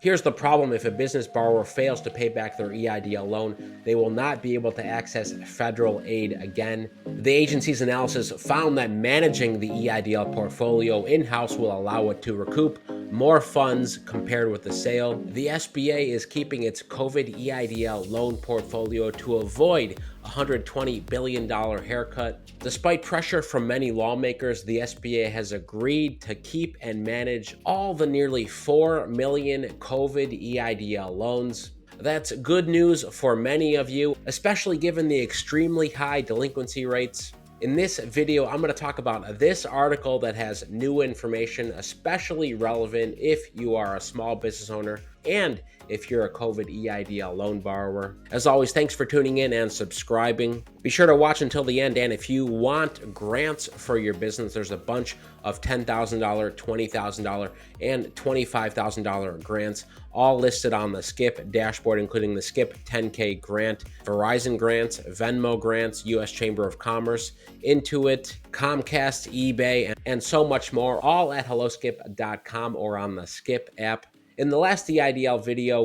Here's the problem: if a business borrower fails to pay back their EIDL loan, they will not be able to access federal aid again. The agency's analysis found that managing the EIDL portfolio in-house will allow it to recoup more funds compared with the sale. The SBA is keeping its COVID EIDL loan portfolio to avoid a $120 billion haircut. Despite pressure from many lawmakers, the SBA has agreed to keep and manage all the nearly 4 million COVID EIDL loans. That's good news for many of you, especially given the extremely high delinquency rates. In this video, I'm going to talk about this article that has new information, especially relevant if you are a small business owner and if you're a COVID EIDL loan borrower. As always, thanks for tuning in and subscribing. Be sure to watch until the end, and if you want grants for your business, there's a bunch of $10,000, $20,000, and $25,000 grants, all listed on the SCIP dashboard, including the SCIP 10K grant, Verizon grants, Venmo grants, U.S. Chamber of Commerce, Intuit, Comcast, eBay, and so much more, all at helloskip.com or on the SCIP app. In the last EIDL video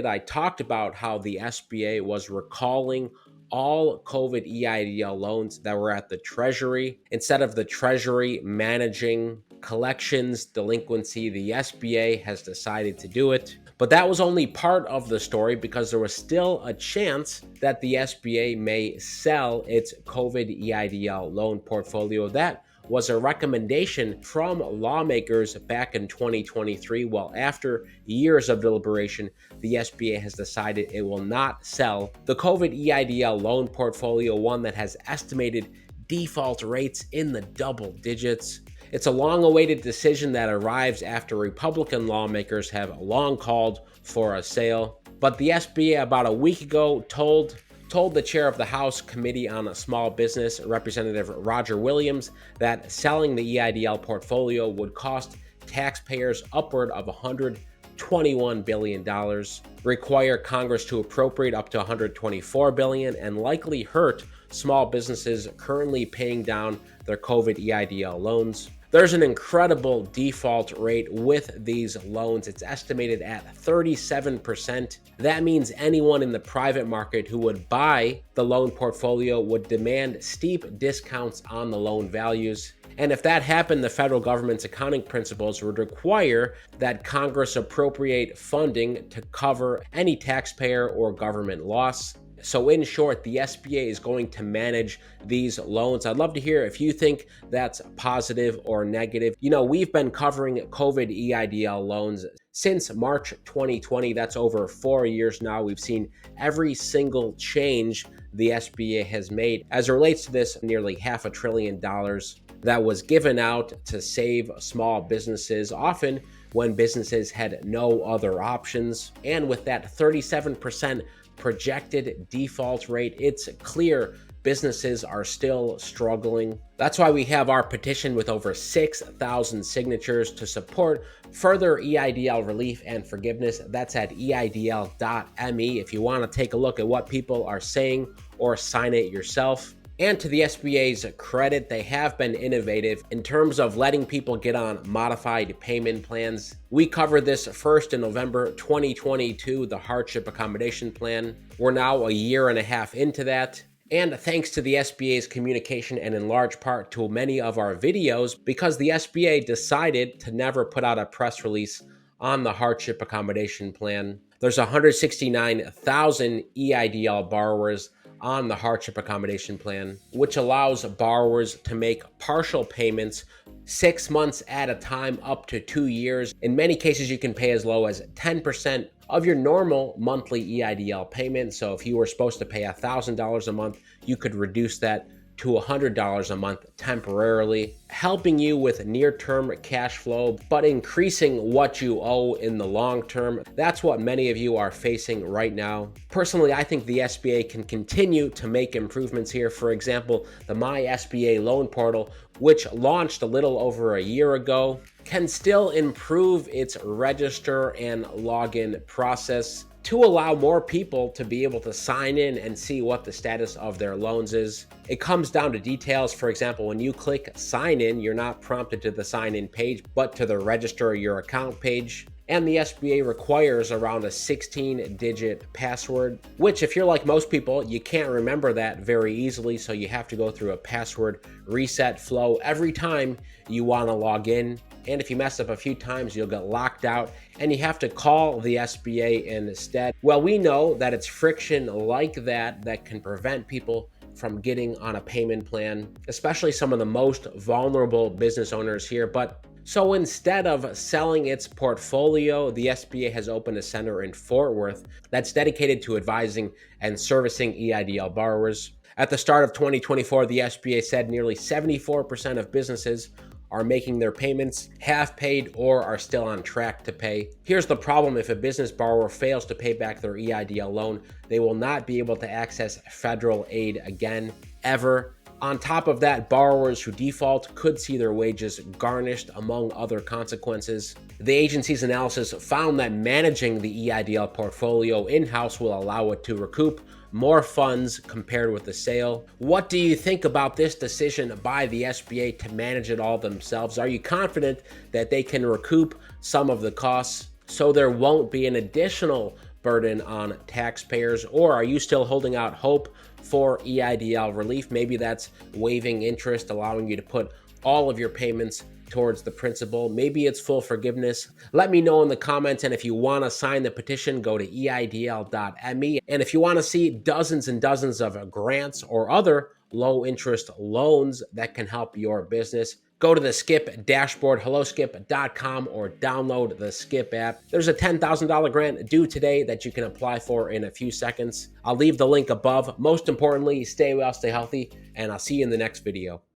I talked about how the SBA was recalling all COVID EIDL loans that were at the Treasury. Instead of the Treasury managing collections delinquency, the SBA has decided to do it. But that was only part of the story, because there was still a chance that the SBA may sell its COVID EIDL loan portfolio. That was a recommendation from lawmakers back in 2023. Well, after years of deliberation, the SBA has decided it will not sell the COVID EIDL loan portfolio, one that has estimated default rates in the double digits. It's a long-awaited decision that arrives after Republican lawmakers have long called for a sale. But the SBA about a week ago told the chair of the House Committee on Small Business, Representative Roger Williams, that selling the EIDL portfolio would cost taxpayers upward of $121 billion, require Congress to appropriate up to $124 billion, and likely hurt small businesses currently paying down their COVID EIDL loans. There's an incredible default rate with these loans. It's estimated at 37%. That means anyone in the private market who would buy the loan portfolio would demand steep discounts on the loan values. And if that happened, the federal government's accounting principles would require that Congress appropriate funding to cover any taxpayer or government loss. So in short, the SBA is going to manage these loans. I'd love to hear if you think that's positive or negative. You know, we've been covering COVID EIDL loans since March 2020. That's over 4 years now. We've seen every single change the SBA has made as it relates to this nearly $500 billion that was given out to save small businesses, often when businesses had no other options. And with that 37% projected default rate, it's clear businesses are still struggling. That's why we have our petition with over 6,000 signatures to support further EIDL relief and forgiveness. That's at EIDL.me if you want to take a look at what people are saying or sign it yourself. And to the SBA's credit, they have been innovative in terms of letting people get on modified payment plans. We covered this first in November 2022, the hardship accommodation plan. We're now a year and a half into that. And thanks to the SBA's communication, and in large part to many of our videos, because the SBA decided to never put out a press release on the hardship accommodation plan. There's 169,000 EIDL borrowers on the hardship accommodation plan, which allows borrowers to make partial payments 6 months at a time up to 2 years. In many cases, you can pay as low as 10% of your normal monthly EIDL payment. So if you were supposed to pay $1,000 a month, you could reduce that to $100 a month temporarily, helping you with near-term cash flow, but increasing what you owe in the long term. That's what many of you are facing right now. Personally, I think the SBA can continue to make improvements here. For example, the My SBA loan portal, which launched a little over a year ago, can still improve its register and login process to allow more people to be able to sign in and see what the status of their loans is. It comes down to details. For example, when you click sign in, you're not prompted to the sign in page, but to the register your account page. and the SBA requires around a 16-digit password, which if you're like most people, you can't remember that very easily, so you have to go through a password reset flow every time you want to log in. And if you mess up a few times, you'll get locked out and you have to call the SBA instead. Well, we know that it's friction like that that can prevent people from getting on a payment plan, especially some of the most vulnerable business owners here. But so instead of selling its portfolio, the SBA has opened a center in Fort Worth that's dedicated to advising and servicing EIDL borrowers. At the start of 2024, the SBA said nearly 74% of businesses are making their payments, have paid, or are still on track to pay. Here's the problem: if a business borrower fails to pay back their EIDL loan, they will not be able to access federal aid again, ever. On top of that, borrowers who default could see their wages garnished, among other consequences. The agency's analysis found that managing the EIDL portfolio in-house will allow it to recoup more funds compared with the sale. What do you think about this decision by the SBA to manage it all themselves? Are you confident that they can recoup some of the costs so there won't be an additional burden on taxpayers? Or are you still holding out hope for EIDL relief? Maybe that's waiving interest, allowing you to put all of your payments towards the principal. Maybe it's full forgiveness. Let me know in the comments. And if you want to sign the petition, go to EIDL.me. And if you want to see dozens and dozens of grants or other low interest loans that can help your business, go to the Skip dashboard, helloskip.com, or download the Skip app. There's a $10,000 grant due today that you can apply for in a few seconds. I'll leave the link above. Most importantly, stay well, stay healthy, and I'll see you in the next video.